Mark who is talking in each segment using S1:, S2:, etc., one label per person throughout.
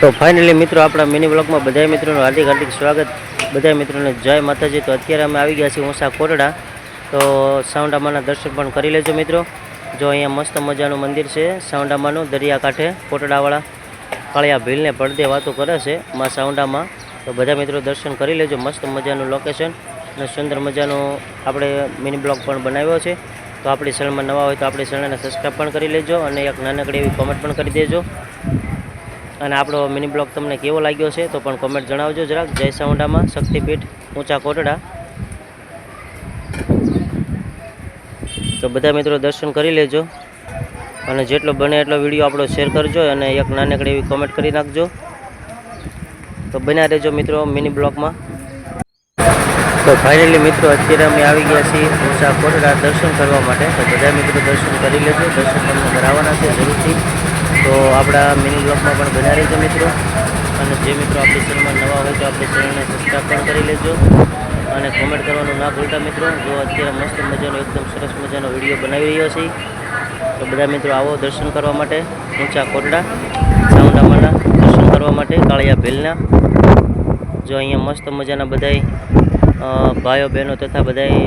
S1: તો ફાઇનલી મિત્રો આપણા મિની બ્લોગમાં બધા મિત્રોનું હાર્દિક હાર્દિક સ્વાગત। બધા મિત્રોને જય માતાજી। તો અત્યારે અમે આવી ગયા છીએ ઊંસા કોટડા। તો સાવંડામાના દર્શન પણ કરી લેજો મિત્રો। જો અહીંયા મસ્ત મજાનું મંદિર છે સાવંડામાનું, દરિયાકાંઠે કોટડાવાળા કાળિયા ભીલને પડદે વાતો કરે છે માં સાવંડામાં। તો બધા મિત્રો દર્શન કરી લેજો। મસ્ત મજાનું લોકેશન અને સુંદર મજાનું આપણે મિની બ્લોગ પણ બનાવ્યો છે। તો આપણી ચેનલમાં નવા હોય તો આપણી ચેનલને સબસ્ક્રાઈબ પણ કરી લેજો અને એક નાનકડી એવી કોમેન્ટ પણ કરી દેજો। અને આપણો મિની બ્લોગ તમને કેવો લાગ્યો છે તો પણ કોમેન્ટ જણાવજો જરાક। જય સાવંડામાં શક્તિપીઠ ઊંચા કોટડા। તો બધા મિત્રો દર્શન કરી લેજો અને જેટલો બને એટલો વિડીયો આપણો શેર કરજો અને એક નાનકડી એવી કોમેન્ટ કરી નાખજો। તો બન્યા રહેજો મિત્રો મિની બ્લોગમાં। તો ફાઇનલી મિત્રો અત્યારે અમે આવી ગયા છીએ ઊંચા કોટડા દર્શન કરવા માટે। તો બધા મિત્રો દર્શન કરી લેજો। દર્શન તમને કરાવવાના છે જરૂરથી। તો આપણા મિની બ્લોગમાં પણ બન્યા રહેજો મિત્રો। અને જે મિત્રો આપણી ચેનલમાં નવા હોય તો આપણી ચેનલને સબસ્ક્રાઈબ પણ કરી લેજો અને કોમેન્ટ કરવાનું ના ભૂલતા મિત્રો। જો અત્યારે મસ્ત મજાનો એકદમ સરસ મજાનો વિડીયો બનાવી રહ્યો છે। તો બધા મિત્રો આવો દર્શન કરવા માટે ઊંચા કોટડા સાવંડામાના દર્શન કરવા માટે કાળિયા ભીલના। જો અહીંયા મસ્ત મજાના બધાય ભાઈઓ બહેનો તથા બધાય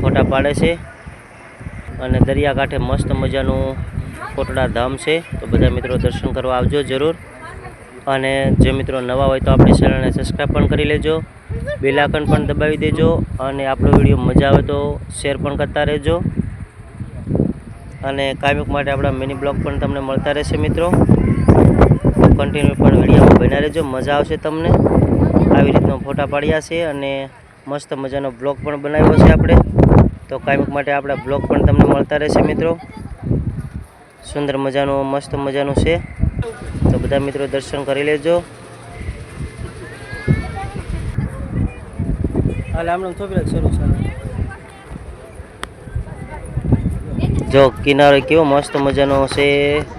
S1: ફોટા પાડે છે અને દરિયાકાંઠે મસ્ત મજાનું કોટડા ધામ છે। તો બધા મિત્રો દર્શન કરવા આવજો જરૂર। અને જે મિત્રો નવા હોય તો આપણી ચેનલને સબસ્ક્રાઈબ પણ કરી લેજો, બેલ આઇકન પણ દબાવી દેજો અને આપણો વિડીયો મજા આવે તો શેર પણ કરતા રહેજો। અને કાયમિક માટે આપણા મિની બ્લોગ પણ તમને મળતા રહેશે મિત્રો। તો કન્ટિન્યુ પણ વિડીયોમાં બન્યા રહેજો, મજા આવશે તમને। આવી રીતના ફોટા પાડ્યા છે અને મસ્ત મજાનો બ્લોગ પણ બનાવ્યો છે આપણે। તો કાયમિક માટે આપણા બ્લોગ પણ તમને મળતા રહેશે મિત્રો। સુંદર મજાનું મસ્ત મજાનું છે। તો બધા મિત્રો દર્શન કરી લેજો। જો કિનારો કેવો મસ્ત મજાનો છે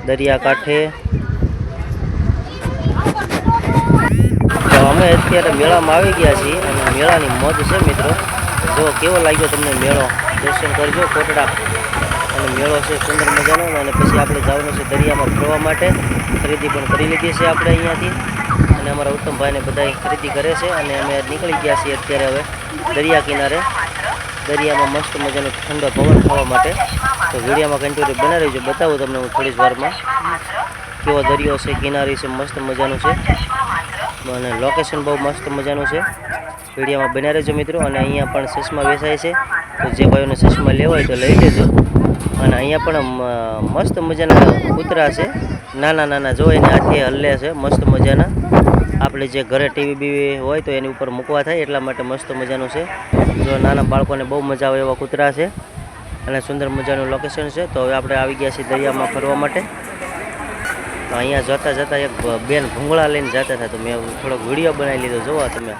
S1: દરિયાકાંઠે। તો અમે અત્યારે મેળામાં આવી ગયા છીએ અને મેળાની મોજ છે મિત્રો। જો કેવો લાગ્યો તમને મેળો, દર્શન કરજો કોટડા। અને મેળો છે સુંદર મજાનો। અને પછી આપણે જવાનું છે દરિયામાં ફરવા માટે। ખરીદી પણ કરી લીધી છે આપણે અહીંયાથી અને અમારા ઉત્તમભાઈને બધા ખરીદી કરે છે અને અમે નીકળી ગયા છીએ અત્યારે હવે દરિયા કિનારે। દરિયામાં મસ્ત મજાનો ઠંડો પવન ખાવા માટે। તો વિડીયોમાં કન્ટિન્યુ બના રહીજો, બતાવું તમને હું થોડી જ વારમાં કેવો દરિયો છે, કિનારી છે, મસ્ત મજાનું છે અને લોકેશન બહુ મસ્ત મજાનું છે। વિડીયોમાં બના રહેજો મિત્રો। અને અહીંયા પણ ચશ્મા વેચાય છે, તો જે ભાઈઓને ચશ્મા લેવા હોય તો લઈ લેજો। અને અહીંયા પણ મસ્ત મજાના કૂતરા છે, નાના નાના જો એને હાથે હલ્લે છે મસ્ત મજાના। આપણે જે ઘરે ટીવી બીવી હોય તો એની ઉપર મૂકવા થાય એટલા માટે મસ્ત મજાનું છે। જો નાના બાળકોને બહુ મજા આવે એવા કૂતરા છે અને સુંદર મજાનું લોકેશન છે। તો હવે આપણે આવી ગયા છીએ દરિયામાં ફરવા માટે। તો અહીંયા જતાં જતાં એક બેન ભૂંગળા લઈને જતા હતા, તો મેં થોડોક વિડીયો બનાવી લીધો। જોવા તમે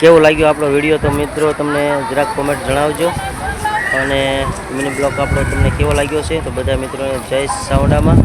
S1: કેવો લાગ્યો આપણો વિડીયો તો મિત્રો તમને જરાક કોમેન્ટ જણાવજો। અને મિની બ્લોગ આપણો તમને કેવો લાગ્યો છે તો બધા મિત્રોને જય સાવંડામાં।